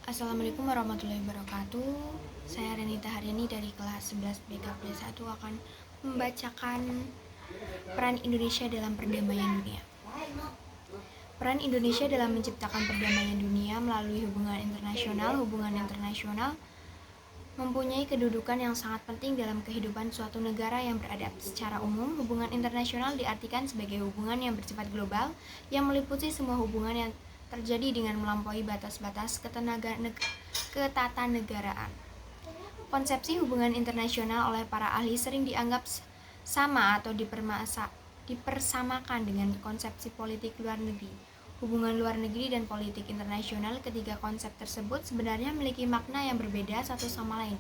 Assalamualaikum warahmatullahi wabarakatuh. Saya Renita Haryani dari kelas 11 BKP 1 akan membacakan peran Indonesia dalam perdamaian dunia. Peran Indonesia dalam menciptakan perdamaian dunia melalui hubungan internasional mempunyai kedudukan yang sangat penting dalam kehidupan suatu negara yang beradab. Secara umum, hubungan internasional diartikan sebagai hubungan yang bersifat global yang meliputi semua hubungan yang terjadi dengan melampaui batas-batas ketatanegaraan. Konsepsi hubungan internasional oleh para ahli sering dianggap sama atau dipersamakan dengan konsepsi politik luar negeri. Hubungan luar negeri dan politik internasional, ketiga konsep tersebut sebenarnya memiliki makna yang berbeda satu sama lain,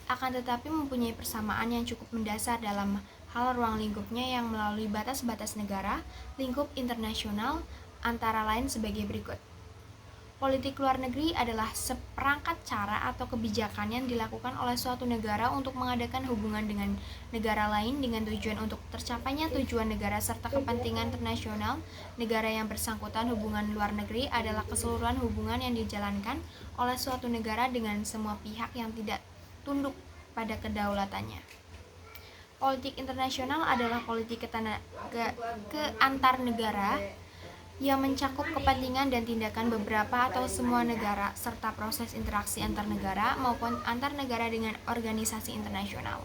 akan tetapi mempunyai persamaan yang cukup mendasar dalam hal ruang lingkupnya yang melalui batas-batas negara, lingkup internasional, antara lain sebagai berikut. Politik luar negeri adalah seperangkat cara atau kebijakan yang dilakukan oleh suatu negara untuk mengadakan hubungan dengan negara lain dengan tujuan untuk tercapainya tujuan negara serta kepentingan internasional negara yang bersangkutan. Hubungan luar negeri adalah keseluruhan hubungan yang dijalankan oleh suatu negara dengan semua pihak yang tidak tunduk pada kedaulatannya. Politik internasional adalah politik antar negara yang mencakup kepentingan dan tindakan beberapa atau semua negara, serta proses interaksi antar negara maupun antar negara dengan organisasi internasional.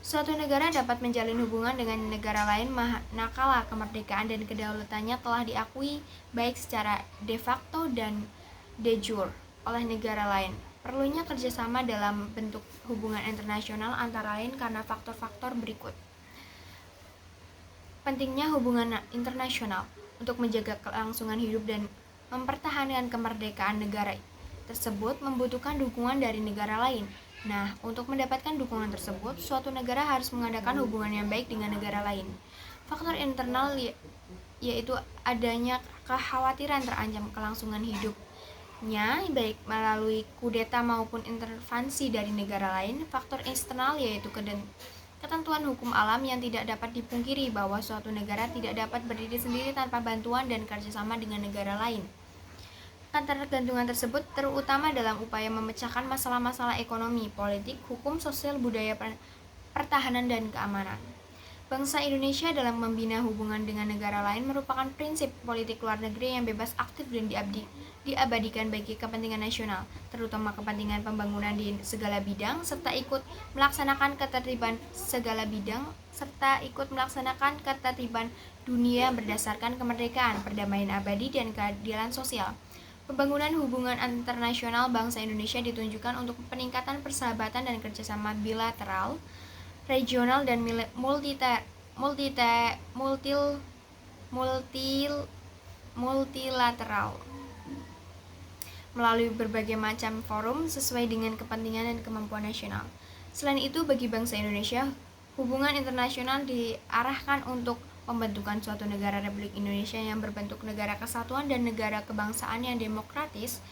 Suatu negara dapat menjalin hubungan dengan negara lain manakala kemerdekaan dan kedaulatannya telah diakui baik secara de facto dan de jure oleh negara lain. Perlunya kerjasama dalam bentuk hubungan internasional antara lain karena faktor-faktor berikut. Pentingnya hubungan internasional untuk menjaga kelangsungan hidup dan mempertahankan kemerdekaan negara tersebut membutuhkan dukungan dari negara lain. Nah, untuk mendapatkan dukungan tersebut, suatu negara harus mengadakan hubungan yang baik dengan negara lain. Faktor internal yaitu adanya kekhawatiran terancam kelangsungan hidupnya baik melalui kudeta maupun intervensi dari negara lain. Faktor eksternal yaitu ketentuan hukum alam yang tidak dapat dipungkiri bahwa suatu negara tidak dapat berdiri sendiri tanpa bantuan dan kerjasama dengan negara lain. Ketergantungan tersebut terutama dalam upaya memecahkan masalah-masalah ekonomi, politik, hukum, sosial, budaya, pertahanan, dan keamanan. Bangsa Indonesia dalam membina hubungan dengan negara lain merupakan prinsip politik luar negeri yang bebas, aktif, dan diabadikan bagi kepentingan nasional, terutama kepentingan pembangunan di segala bidang, serta ikut melaksanakan ketertiban dunia berdasarkan kemerdekaan, perdamaian abadi, dan keadilan sosial. Pembangunan hubungan internasional bangsa Indonesia ditunjukkan untuk peningkatan persahabatan dan kerjasama bilateral, regional, dan multilateral melalui berbagai macam forum sesuai dengan kepentingan dan kemampuan nasional. Selain itu, bagi bangsa Indonesia, hubungan internasional diarahkan untuk pembentukan suatu negara Republik Indonesia yang berbentuk negara kesatuan dan negara kebangsaan yang demokratis,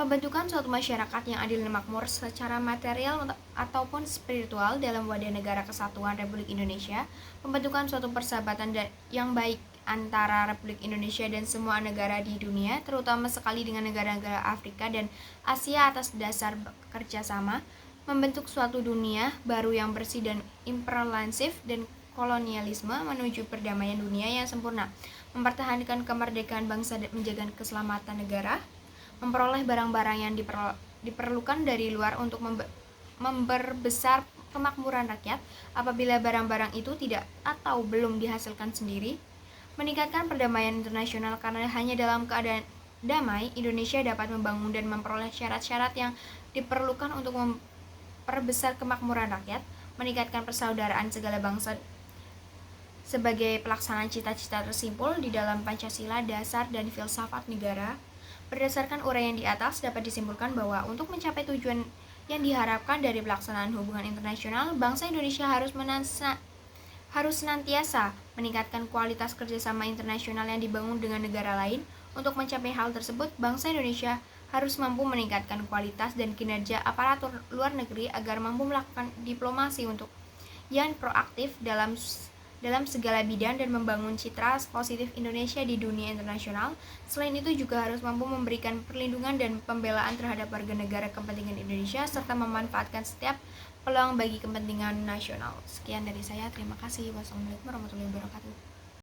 pembentukan suatu masyarakat yang adil dan makmur secara material ataupun spiritual dalam wadah negara kesatuan Republik Indonesia, pembentukan suatu persahabatan yang baik antara Republik Indonesia dan semua negara di dunia, terutama sekali dengan negara-negara Afrika dan Asia atas dasar kerjasama, membentuk suatu dunia baru yang bersih dan imperialisif dan kolonialisme menuju perdamaian dunia yang sempurna, mempertahankan kemerdekaan bangsa dan menjaga keselamatan negara, memperoleh barang-barang yang diperlukan dari luar untuk memperbesar kemakmuran rakyat apabila barang-barang itu tidak atau belum dihasilkan sendiri, meningkatkan perdamaian internasional karena hanya dalam keadaan damai Indonesia dapat membangun dan memperoleh syarat-syarat yang diperlukan untuk memperbesar kemakmuran rakyat, meningkatkan persaudaraan segala bangsa sebagai pelaksanaan cita-cita tersimpul di dalam Pancasila, dasar dan filsafat negara. Berdasarkan uraian di atas dapat disimpulkan bahwa untuk mencapai tujuan yang diharapkan dari pelaksanaan hubungan internasional, bangsa Indonesia harus senantiasa meningkatkan kualitas kerjasama internasional yang dibangun dengan negara lain. Untuk mencapai hal tersebut, bangsa Indonesia harus mampu meningkatkan kualitas dan kinerja aparatur luar negeri agar mampu melakukan diplomasi untuk yang proaktif dalam segala bidang dan membangun citra positif Indonesia di dunia internasional. Selain itu juga harus mampu memberikan perlindungan dan pembelaan terhadap warga negara kepentingan Indonesia serta memanfaatkan setiap peluang bagi kepentingan nasional. Sekian dari saya, terima kasih. Wassalamualaikum warahmatullahi wabarakatuh.